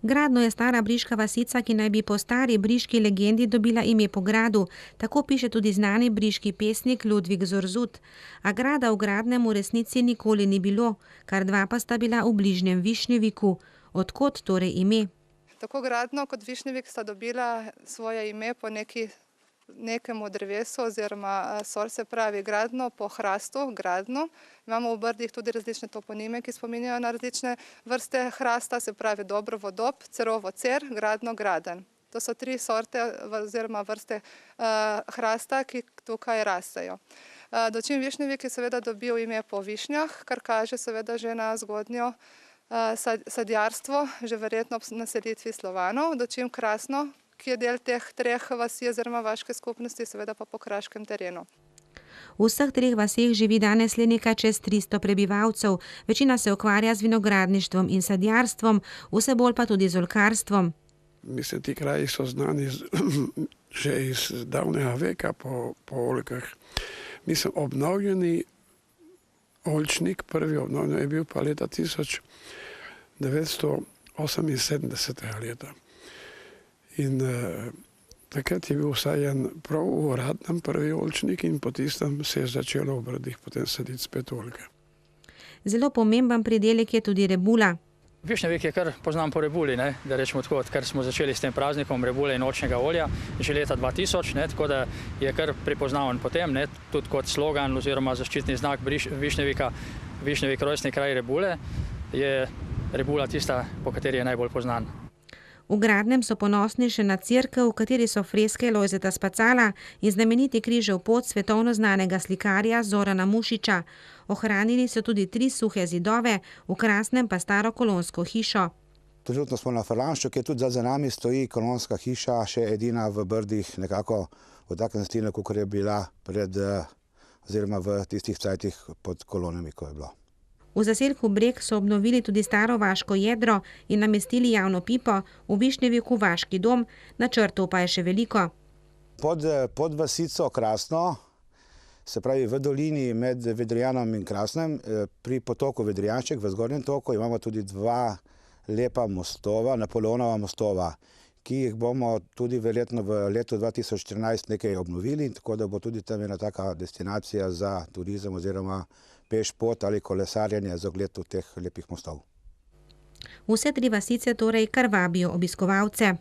Gradno je stara briška vasica, ki naj bi po stari briški legendi dobila ime po gradu. Tako piše tudi znani briški pesnik Ludvik Zorzut. A grada v Gradnem v resnici nikoli ni bilo, kar dva pa sta bila v bližnjem Višnjeviku. Od kod torej ime? Tako Gradno kot Višnjevik sta dobila svoje ime po nekemu drevesu oziroma sort, se pravi Gradno po hrastu, Gradno. Imamo v Brdih tudi različne toponime, ki spominjajo na različne vrste hrasta, se pravi Dobrovodob, Cerovo Cer, Gradno, Graden. To so tri sorte oziroma vrste hrasta, ki tukaj rastejo. Dočim Višnjevik je seveda dobil ime po višnjah, kar kaže seveda že na zgodnjo sadjarstvo, že verjetno ob naselitvi Slovanov, dočim Krasno, ki je del teh treh vasi oziroma vaške skupnosti, seveda pa po kraškem terenu. V vseh treh vaseh živi danes le nekaj čez 300 prebivalcev. Večina se ukvarja z vinogradništvom in sadjarstvom, vse bolj pa tudi z oljkarstvom. Mislim, ti kraji so znani že iz davnega veka po oljkah. Mislim, obnovljeni oljčnik, prvi obnovljen je bil pa leta 1978 leta. In takrat je bil vsaj en prav uradnem prvi oljčnik in po tistem se je začelo v Brdih potem saditi spet oljke. Zelo pomemben pridelek je tudi rebula. Višnjevik je kar poznan po rebuli, da rečemo tako, ker smo začeli s tem praznikom rebule in oljčnega olja že leta 2000, tako da je kar prepoznaven potem, tudi kot slogan oziroma zaščitni znak Višnjevika, Višnjevik rojstni kraj rebule, je rebula tista, po kateri je najbolj poznan. V Gradnem so ponosni še na cerkev, v kateri so freske Lojzeta Spacala in znameniti križev pot svetovno znanega slikarja Zorana Mušiča. Ohranili so tudi 3 suhe zidove, v Krasnem pa staro kolonsko hišo. Trenutno smo na Frlanšču, kjer tudi za nami stoji kolonska hiša, še edina v Brdih, nekako v takem stilu, kot je bila oziroma v tistih cajtih pod kolonami, ko je bilo. V zaselku Breg so obnovili tudi staro vaško jedro in namestili javno pipo, v Višnjeviku vaški dom, načrtov pa je še veliko. Pod vasico Krasno, se pravi v dolini med Vedrijanom in Krasnem, pri potoku Vedrijanček v zgornjem toku imamo tudi 2 lepa mostova, Napoleonova mostova, ki jih bomo tudi verjetno v letu 2014 nekaj obnovili, tako da bo tudi tam ena taka destinacija za turizem oziroma pešpot ali kolesarjenje za ogled teh lepih mostov. Vse 3 vasice torej kar vabijo obiskovalce.